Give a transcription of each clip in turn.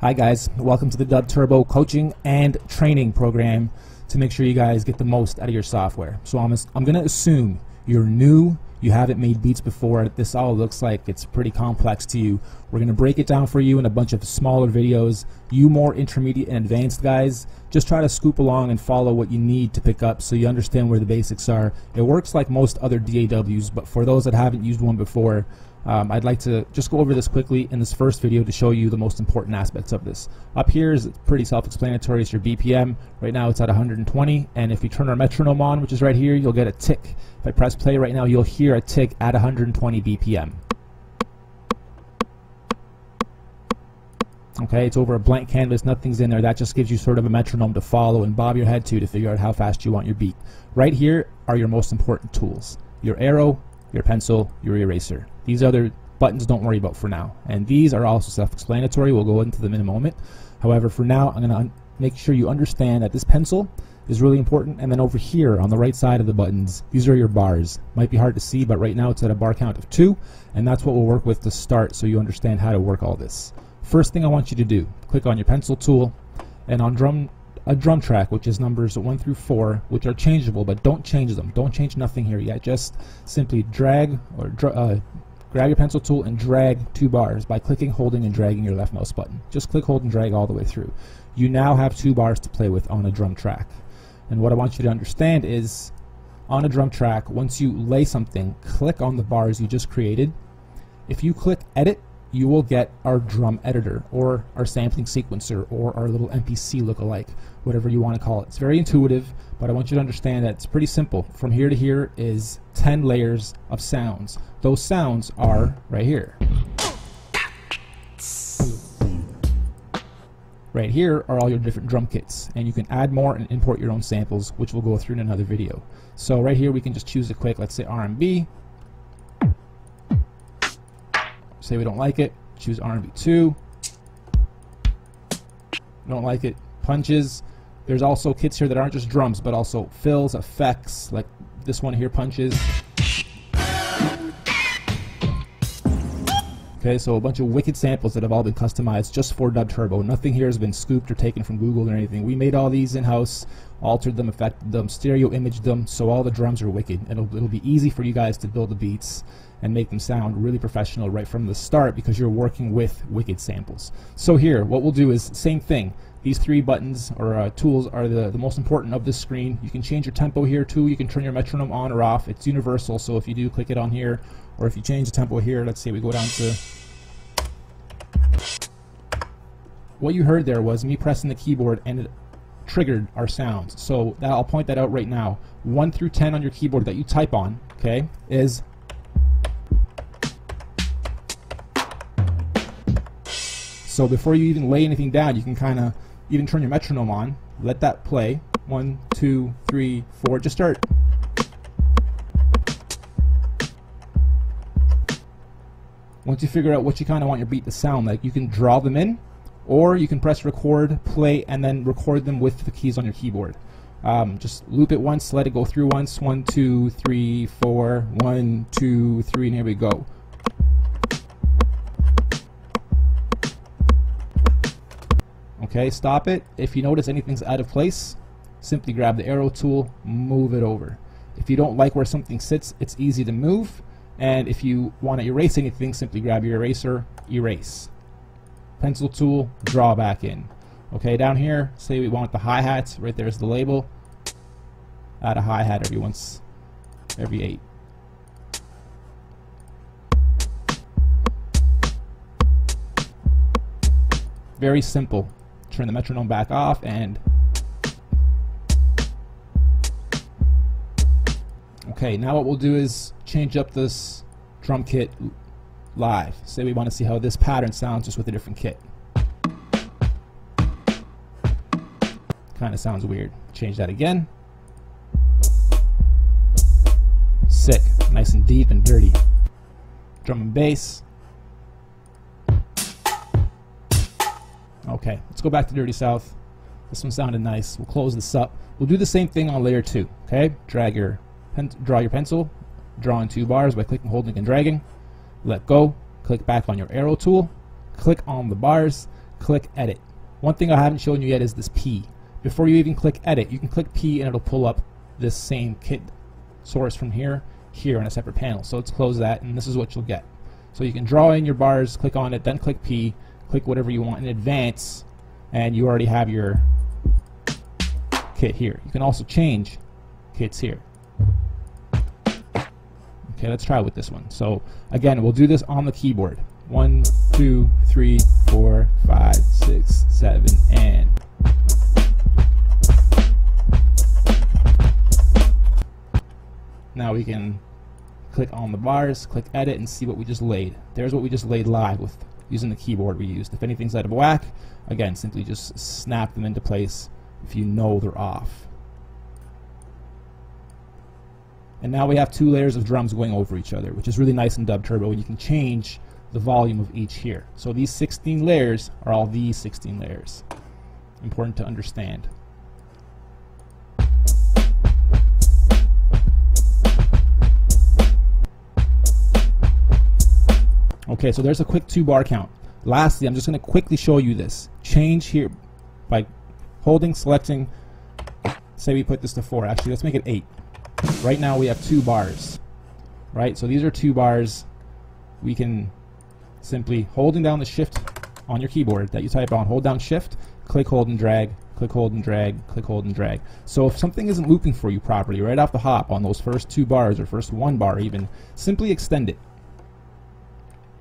Hi guys, welcome to the Dub Turbo coaching and training program to make sure you guys get the most out of your software. So I'm going to assume you're new, you haven't made beats before, this all looks like it's pretty complex to you. We're going to break it down for you in a bunch of smaller videos. You more intermediate and advanced guys, just try to scoop along and follow what you need to pick up so you understand where the basics are. It works like most other DAWs, but for those that haven't used one before, I'd like to just go over this quickly in this first video to show you the most important aspects of this. Up here is pretty self-explanatory. It's your BPM. Right now it's at 120, and if you turn our metronome on, which is right here, you'll get a tick. If I press play right now, you'll hear a tick at 120 BPM. Okay, it's over a blank canvas, nothing's in there. That just gives you sort of a metronome to follow and bob your head to figure out how fast you want your beat. Right here are your most important tools: your arrow, your pencil, your eraser. These other buttons don't worry about for now, and these are also self-explanatory. We'll go into them in a moment. However, for now I'm going to make sure you understand that this pencil is really important, and then over here on the right side of the buttons, these are your bars. Might be hard to see, but right now it's at a bar count of 2, and that's what we'll work with to start so you understand how to work all this. First thing I want you to do, click on your pencil tool, and on a drum track, which is numbers 1 through 4, which are changeable, but don't change them. Don't change nothing here yet. Just simply drag or grab your pencil tool and drag 2 bars by clicking, holding, and dragging your left mouse button. Just click, hold, and drag all the way through. You now have 2 bars to play with on a drum track. And what I want you to understand is, on a drum track, once you lay something, click on the bars you just created. If you click edit, you will get our drum editor or our sampling sequencer or our little MPC lookalike, whatever you want to call it. It's very intuitive, but I want you to understand that it's pretty simple. From here to here is 10 layers of sounds. Those sounds are right here. Right here are all your different drum kits, and you can add more and import your own samples, which we'll go through in another video. So right here we can just choose a quick, let's say R&B. Say we don't like it, choose R&B 2. Don't like it, punches. There's also kits here that aren't just drums, but also fills, effects, like this one here, punches. Okay, so a bunch of wicked samples that have all been customized just for Dub Turbo. Nothing here has been scooped or taken from Google or anything. We made all these in-house, altered them, affected them, stereo imaged them, so all the drums are wicked. It'll be easy for you guys to build the beats and make them sound really professional right from the start because you're working with wicked samples. So here, what we'll do is same thing. These 3 buttons or tools are the most important of this screen. You can change your tempo here too. You can turn your metronome on or off. It's universal, so if you do click it on here, or if you change the tempo here, let's say we go down to... What you heard there was me pressing the keyboard and it triggered our sounds. So I'll point that out right now. 1 through 10 on your keyboard that you type on, okay, is... So before you even lay anything down, you can kind of even turn your metronome on, let that play. 1, 2, 3, 4, just start. Once you figure out what you kind of want your beat to sound like, you can draw them in, or you can press record, play, and then record them with the keys on your keyboard. Just loop it once, let it go through once. 1, 2, 3, 4, 1, 2, 3, and here we go. Okay, stop it. If you notice anything's out of place, simply grab the arrow tool, move it over. If you don't like where something sits, it's easy to move. And if you want to erase anything, simply grab your eraser, erase. Pencil tool, draw back in. Okay, down here, say we want the hi-hats, right there's the label. Add a hi-hat every 8. Very simple. Turn the metronome back off and... Okay, now what we'll do is change up this drum kit live. Say we want to see how this pattern sounds just with a different kit. Kind of sounds weird. Change that again. Sick. Nice and deep and dirty. Drum and bass. Okay, let's go back to Dirty South. This one sounded nice. We'll close this up. We'll do the same thing on layer 2. Okay, draw your pencil, draw in 2 bars by clicking, holding, and dragging. Let go. Click back on your arrow tool. Click on the bars. click edit. One thing I haven't shown you yet is this P. Before you even click edit, you can click P and it'll pull up this same kit source from here in a separate panel. So let's close that, and this is what you'll get. So you can draw in your bars, click on it, then click P, click whatever you want in advance, and you already have your kit here. You can also change kits here. Okay, let's try with this one. So again, we'll do this on the keyboard. 1, 2, 3, 4, 5, 6, 7, and now we can click on the bars, click edit, and see what we just laid. There's what we just laid live with using the keyboard we used. If anything's out of whack, again, simply just snap them into place if you know they're off. And now we have 2 layers of drums going over each other, which is really nice in Dub Turbo, and you can change the volume of each here. So these 16 layers are all these 16 layers. Important to understand. Okay, so there's a quick 2-bar count. Lastly, I'm just going to quickly show you this. Change here by holding, selecting. Say we put this to 4. Actually, let's make it 8. Right now we have 2 bars. Right, so these are 2 bars. We can simply holding down the shift on your keyboard that you type on, hold down shift, click, hold, and drag, click, hold, and drag, click, hold, and drag. So if something isn't looping for you properly right off the hop on those first 2 bars or first 1 bar even, simply extend it.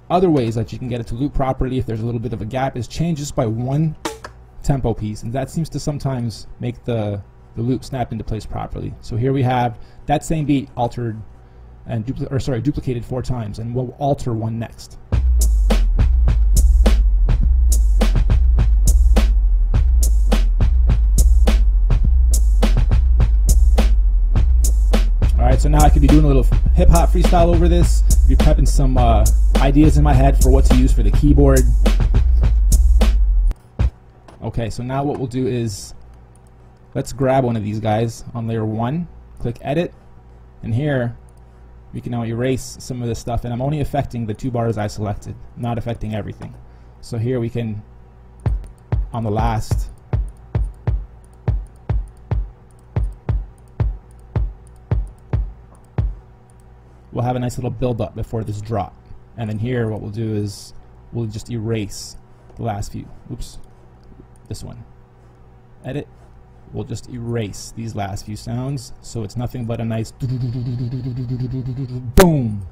Other ways that you can get it to loop properly if there's a little bit of a gap is change just by 1 tempo piece, and that seems to sometimes make the loop snap into place properly. So here we have that same beat altered and duplicated 4 times, and we'll alter 1 next. Alright, so now I could be doing a little hip-hop freestyle over this, be prepping some ideas in my head for what to use for the keyboard. Okay, so now what we'll do is let's grab one of these guys on layer 1, click edit, and here we can now erase some of this stuff, and I'm only affecting the 2 bars I selected, not affecting everything. So here we can, on the last, we'll have a nice little build up before this drop. And then here what we'll do is we'll just erase the last few. Oops, this one. Edit. We'll just erase these last few sounds so it's nothing but a nice boom.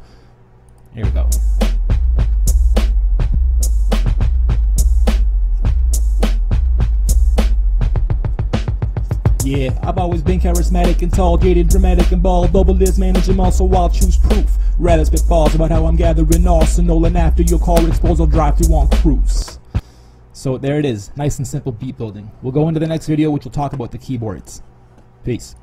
Here we go. Yeah, I've always been charismatic and tall, gated, dramatic and bald. Double this, manage them all, so I'll choose proof. Rather spit balls about how I'm gathering arsenal, and after your car explodes, I'll drive through on cruise. So there it is, nice and simple beat building. We'll go into the next video, which will talk about the keyboards. Peace.